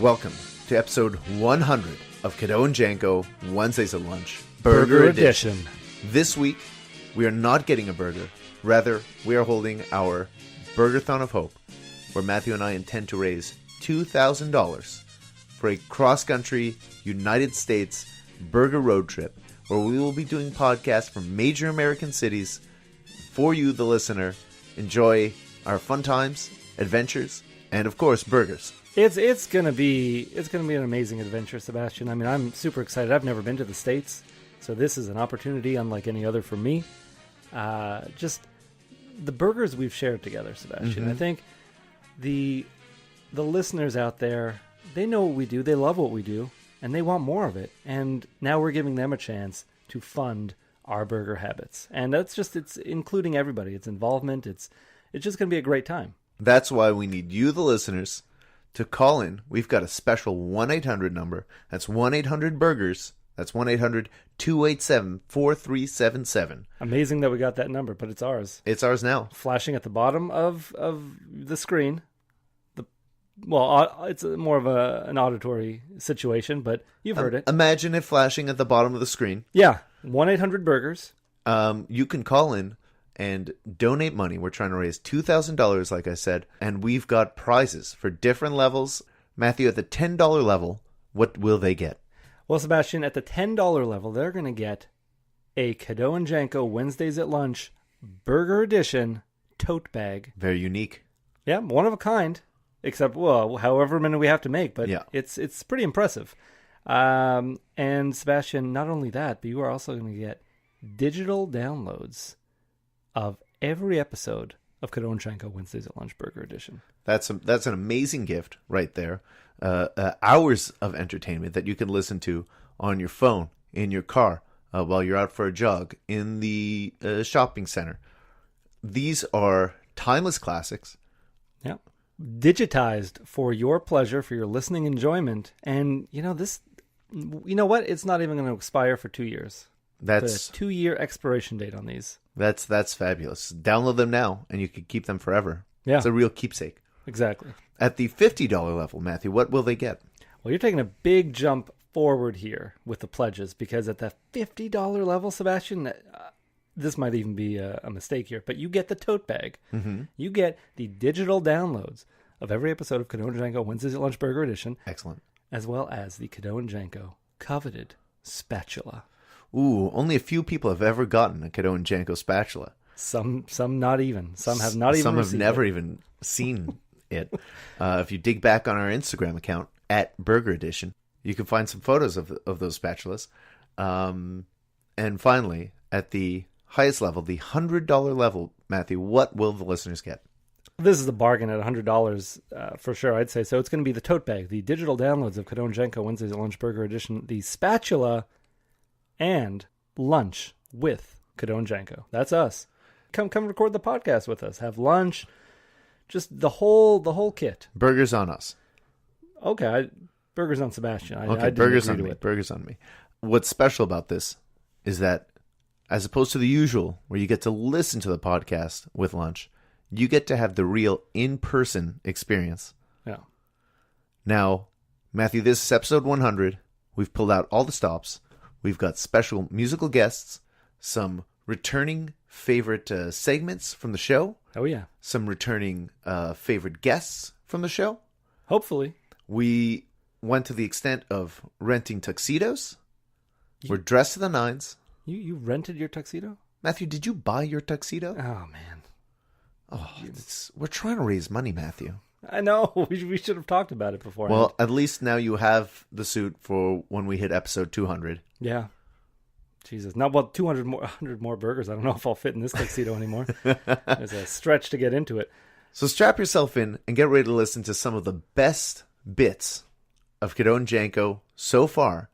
Welcome to episode 100 of Cadeau and Janko Wednesdays at Lunch, Burger Edition. This week, we are not getting a burger. Rather, we are holding our Burgerthon of Hope, where Matthew and I intend to raise $2,000 for a cross-country United States burger road trip, where we will be doing podcasts from major American cities for you, the listener. Enjoy our fun times, adventures, and of course, burgers. It's gonna be an amazing adventure, Sebastian. I mean, I'm super excited. I've never been to the States, so this is an opportunity unlike any other for me. Just the burgers we've shared together, Sebastian. I think the listeners out there, they know what we do, they love what we do, and they want more of it. And now we're giving them a chance to fund our burger habits, and it's including everybody. It's involvement. It's just gonna be a great time. That's why we need you, the listeners, to call in. We've got a special 1-800 number. That's 1-800-BURGERS. That's 1-800-287-4377. Amazing that we got that number, but it's ours. It's ours now. Flashing at the bottom of the screen. It's more of an auditory situation, but you've heard it. Imagine it flashing at the bottom of the screen. Yeah, 1-800-BURGERS. You can call in and donate money. We're trying to raise $2,000, like I said, and we've got prizes for different levels. Matthew, at the $10 level, what will they get? Well, Sebastian, at the $10 level, they're going to get a Cadeau and Janko Wednesdays at Lunch Burger Edition tote bag. Very unique. Yeah, one of a kind, except, well, however many we have to make, but yeah, it's pretty impressive. And Sebastian, not only that, but you are also going to get digital downloads of every episode of Cadeau and Janko Wednesdays at Lunch Burger Edition. That's an amazing gift right there. Hours of entertainment that you can listen to on your phone, in your car, while you're out for a jog, in the shopping center. These are timeless classics. Yeah. Digitized for your pleasure, for your listening enjoyment. And, you know what? It's not even going to expire for 2 years. That's a 2-year expiration date on these. That's fabulous. Download them now, and you can keep them forever. Yeah. It's a real keepsake. Exactly. At the $50 level, Matthew, what will they get? Well, you're taking a big jump forward here with the pledges, because at the $50 level, Sebastian, this might even be a mistake here, but you get the tote bag. Mm-hmm. You get the digital downloads of every episode of Cadeau and Janko Wednesdays at Lunch Burger Edition. Excellent. As well as the Cadeau and Janko coveted spatula. Ooh, only a few people have ever gotten a Cadeau and Janko spatula. Some not even. Some have not even. Some have never even seen it. If you dig back on our Instagram account at Burger Edition, you can find some photos of those spatulas. And finally, at the highest level, the $100 level, Matthew, what will the listeners get? This is a bargain at $100 for sure, I'd say. So it's going to be the tote bag, the digital downloads of Cadeau and Janko Wednesdays at Lunch Burger Edition, the spatula, and lunch with Cadeau and Janko. That's us. Come record the podcast with us. Have lunch. Just the whole kit. Burgers on us. Okay, burgers on Sebastian. Okay, burgers on me. Burgers on me. What's special about this is that, as opposed to the usual, where you get to listen to the podcast with lunch, you get to have the real in-person experience. Yeah. Now, Matthew, this is episode 100. We've pulled out all the stops. We've got special musical guests, some returning favorite segments from the show. Oh, yeah. Some returning favorite guests from the show. Hopefully. We went to the extent of renting tuxedos. We're dressed to the nines. You rented your tuxedo? Matthew, did you buy your tuxedo? Oh, man. Oh, we're trying to raise money, Matthew. I know. We should have talked about it before. Well, at least now you have the suit for when we hit episode 200. Yeah. Jesus. Not, well, 100 more burgers. I don't know if I'll fit in this tuxedo anymore. There's a stretch to get into it. So strap yourself in and get ready to listen to some of the best bits of Cadeau and Janko so far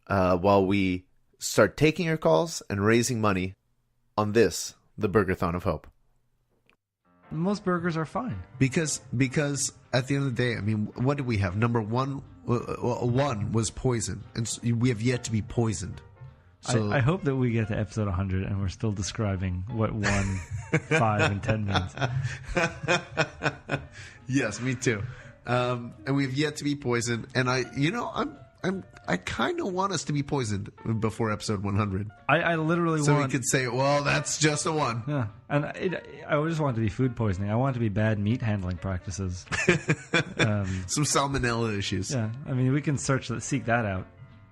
while we start taking your calls and raising money on this, the Burgerthon of Hope. Most burgers are fine. Because at the end of the day, I mean, what did we have? Number one was poison, and so we have yet to be poisoned. So, I hope that we get to episode 100 and we're still describing what 1, 5, and 10 means. Yes, me too. And we've yet to be poisoned. And I kind of want us to be poisoned before episode 100. I literally So want... we could say, well, that's just a one. Yeah, and I just want it to be food poisoning. I want it to be bad meat handling practices. Some salmonella issues. Yeah, I mean, we can seek that out,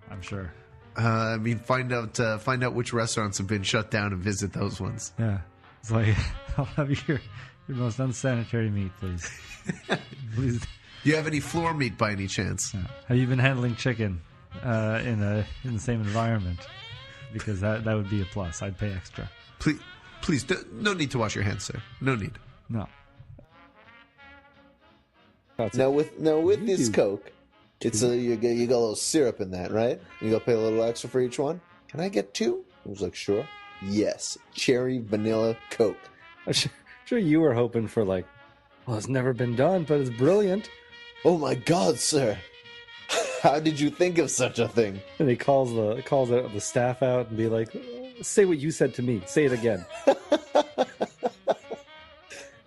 I'm sure. Find out which restaurants have been shut down and visit those ones. Yeah, it's like, I'll have your most unsanitary meat, please. Please. Do you have any floor meat by any chance? Yeah. Have you been handling chicken in the same environment? Because that would be a plus. I'd pay extra. Please, no need to wash your hands, sir. No need. No. Now with this Coke, it's you got a little syrup in that, right? You got to pay a little extra for each one. Can I get two? I was like, sure. Yes, cherry vanilla Coke. I'm sure you were hoping for like, well, it's never been done, but it's brilliant. Oh my God, sir! How did you think of such a thing? And he calls the staff out and be like, say what you said to me. Say it again.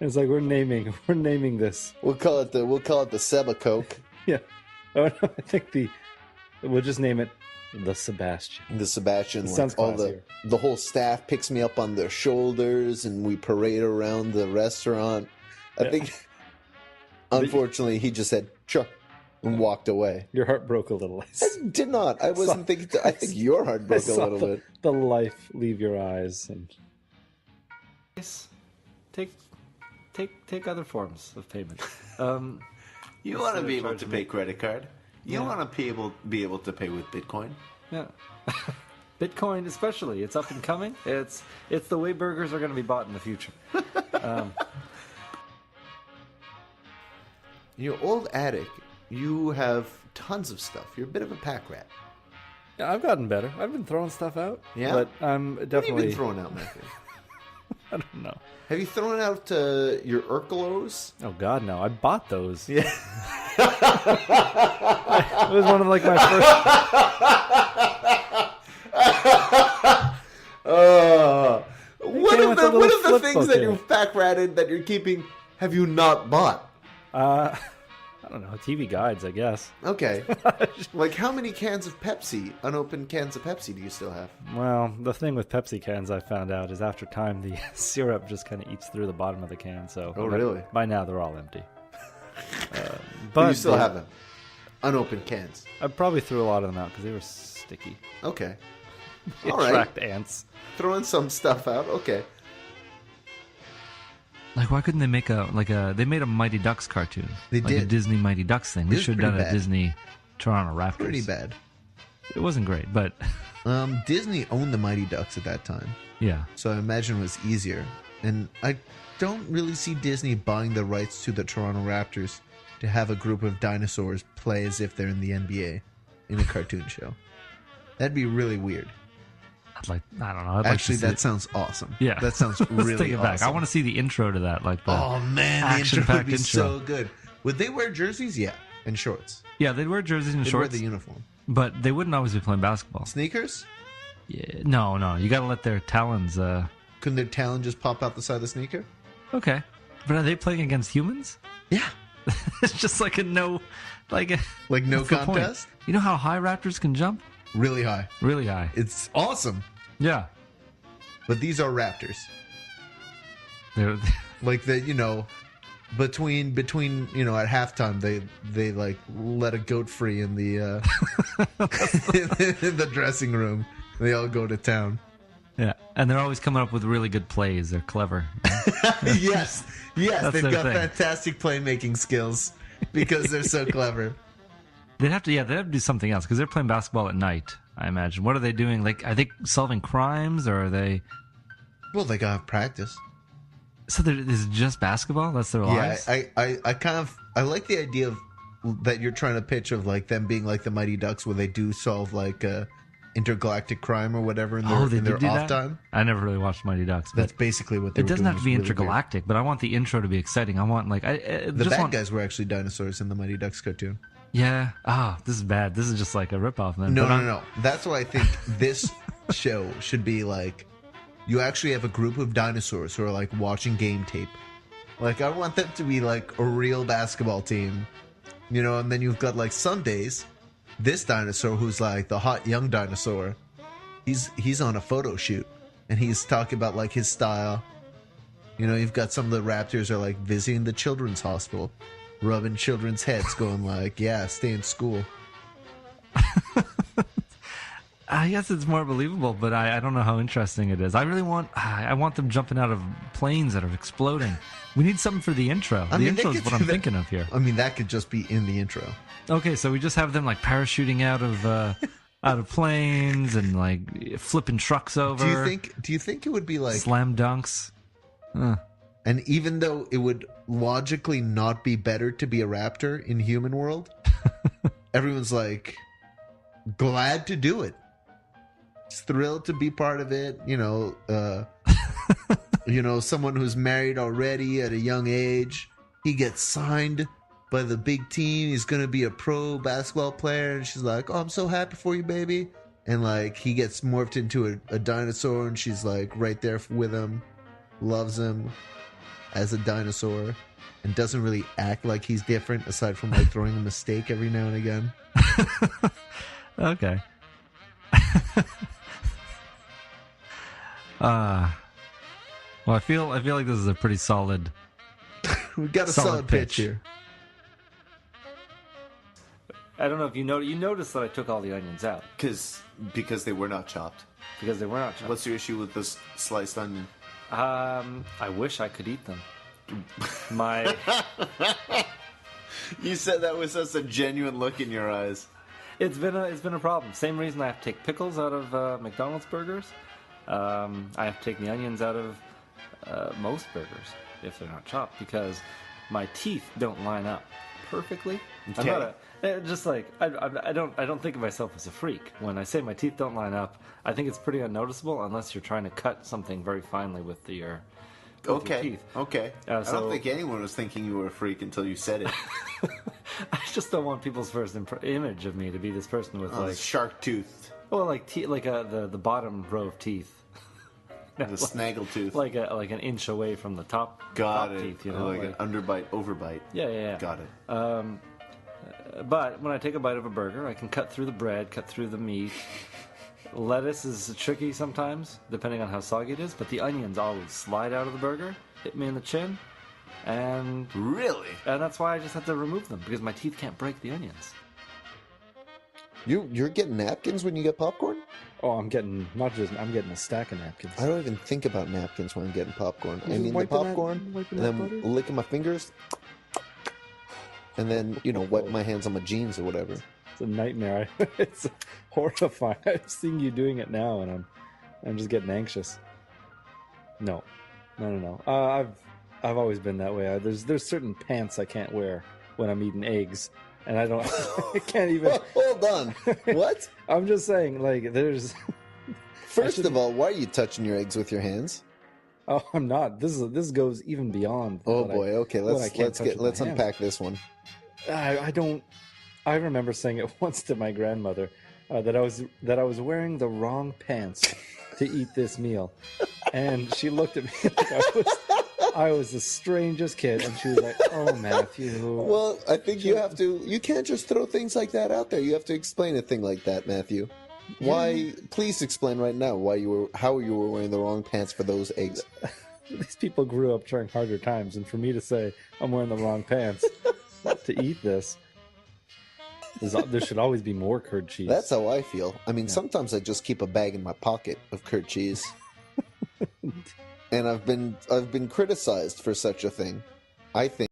And it's like we're naming this. We'll call it the Seba Coke. Yeah. Oh no, I think we'll just name it the Sebastian. The Sebastian. It sounds all classier. the whole staff picks me up on their shoulders and we parade around the restaurant. I think, unfortunately, he just said sure and walked away. Your heart broke a little. I did not. I wasn't thinking. I think your heart broke a little bit. The life leave your eyes and take other forms of payment. You want to be able to pay credit card. You want to be able to pay with Bitcoin. Yeah. Bitcoin especially. It's up and coming. It's the way burgers are going to be bought in the future. Your old attic, you have tons of stuff. You're a bit of a pack rat. yeah, I've gotten better. I've been throwing stuff out. Yeah? But I'm What have definitely you been throwing out, Matthew? I don't know. Have you thrown out your Urkelos? Oh God, no! I bought those. Yeah. It was one of like my first. What came of with a the little flip things book that in you've it. pack ratted that you're keeping have you not bought? I don't know. TV guides, I guess. Okay. Like how many cans of Pepsi, unopened cans of Pepsi, do you still have? Well, the thing with Pepsi cans I found out is after time the syrup just kind of eats through the bottom of the can. So Oh, really? By now they're all empty. But you still have them. Unopened cans. I probably threw a lot of them out because they were sticky. Okay. They All right. attract ants. Throwing some stuff out. Okay. Like, why couldn't they make they made a Mighty Ducks cartoon. They like a did. Disney Mighty Ducks thing. It They was should have done pretty a bad. Disney Toronto Raptors. Pretty bad. It wasn't great, but Disney owned the Mighty Ducks at that time, yeah. so I imagine it was easier. And I don't really see Disney buying the rights to the Toronto Raptors to have a group of dinosaurs play as if they're in the NBA in a cartoon show. That'd be really weird. I don't know. Actually, like to see that it. sounds awesome. Yeah. That sounds Let's really take it back. awesome. I want to see the intro to that. Like the Oh man, the intro would action-packed be intro. so good. Would they wear jerseys? Yeah, and shorts. Yeah, they'd wear jerseys and They'd wear shorts, the uniform. but they wouldn't always be playing basketball. Sneakers? Yeah, no. You got to let their talons. Couldn't their talon just pop out the side of the sneaker? Okay, but are they playing against humans? Yeah. It's just like a no, like Like no what's the point? contest? You know how high raptors can jump? Really high. Really high. It's awesome. Yeah, But these are raptors. they're Like between at halftime they like let a goat free in the in the dressing room. They all go to town. yeah, and they're always coming up with really good plays. They're clever. Yes, That's they've their got thing. fantastic playmaking skills because they're so clever. They'd have to do something else because they're playing basketball at night. I imagine. What are they doing? Like, are they solving crimes or are they? Well, they gotta practice. So is it just basketball? That's their Yeah, lives. I kind of like the idea of that you're trying to pitch of like them being like the Mighty Ducks where they do solve like intergalactic crime or whatever in their, they in their did do off that? time. I never really watched Mighty Ducks. But That's basically what they it were doesn't doing. have to be It was really weird. intergalactic, but I want the intro to be exciting. I want like The just bad want, guys were actually dinosaurs in the Mighty Ducks cartoon. Yeah. This is bad. This is just like a ripoff. Then. No, But no. That's why I think this show should be like you actually have a group of dinosaurs who are like watching game tape. Like I want them to be like a real basketball team You know, and then you've got like Sundays, this dinosaur who's like the hot young dinosaur. He's on a photo shoot and he's talking about like his style. You know, you've got some of the raptors are like visiting the children's hospital, rubbing children's heads, going like, yeah, stay in school. I guess it's more believable, but I don't know how interesting it is. I want them jumping out of planes that are exploding. We need something for the intro. The intro is what I'm thinking of here. I mean, that could just be in the intro. Okay, so we just have them like parachuting out of planes and like flipping trucks over. Do you think it would be like slam dunks? And even though it would logically not be better to be a raptor in human world, everyone's like glad to do it. Just thrilled to be part of it. You know, someone who's married already at a young age, he gets signed by the big team. He's going to be a pro basketball player. And she's like, oh, I'm so happy for you, baby. And like, he gets morphed into a dinosaur and she's like right there with him, loves him as a dinosaur and doesn't really act like he's different aside from like throwing a mistake every now and again. Okay. Well, I feel like this is a pretty solid. We got a solid pitch here. I don't know if you noticed that I took all the onions out Because they were not chopped. because they were not chopped. What's your issue with this sliced onion? I wish I could eat them. My You said that with such a genuine look in your eyes. It's been a problem. Same reason I have to take pickles out of McDonald's burgers. I have to take the onions out of most burgers if they're not chopped because my teeth don't line up perfectly. Okay. I'm not I don't think of myself as a freak. When I say my teeth don't line up, I think it's pretty unnoticeable unless you're trying to cut something very finely with your teeth. Okay. I So- don't think anyone was thinking you were a freak until you said it. I just don't want people's first image of me to be this person with like shark tooth, like the bottom row of teeth. the snaggle tooth. like an inch away from the top Got it. teeth, Like an underbite, overbite. Yeah. Got it. But when I take a bite of a burger, I can cut through the bread, cut through the meat. Lettuce is tricky sometimes, depending on how soggy it is, but the onions always slide out of the burger, hit me in the chin, and Really? that's why I just have to remove them, because my teeth can't break the onions. You're getting napkins when you get popcorn? Oh, I'm getting a stack of napkins. I don't even think about napkins when I'm getting popcorn. I Just mean the wiping that- popcorn, wiping and that then butter? licking my fingers, and then wipe my hands on my jeans or whatever. It's a nightmare. It's horrifying. I'm seeing you doing it now, and I'm just getting anxious. No. I've always been that way. There's certain pants I can't wear when I'm eating eggs, and I don't. I can't even. Hold on. What? I'm just saying, like, there's. First of all, why are you touching your eggs with your hands? Oh, I'm not. This goes even beyond. Oh what I- boy. Okay, what I can't touch with my let's hands. unpack this one. I don't. I remember saying it once to my grandmother that I was wearing the wrong pants to eat this meal, and she looked at me like I was the strangest kid, and she was like, "Oh, Matthew." Well, I think you have to. You can't just throw things like that out there. You have to explain a thing like that, Matthew. Why? Please explain right now how you were wearing the wrong pants for those eggs. These people grew up during harder times, and for me to say I'm wearing the wrong pants to eat this, there should always be more curd cheese. That's how I feel. I mean, sometimes I just keep a bag in my pocket of curd cheese, and I've been criticized for such a thing. I think.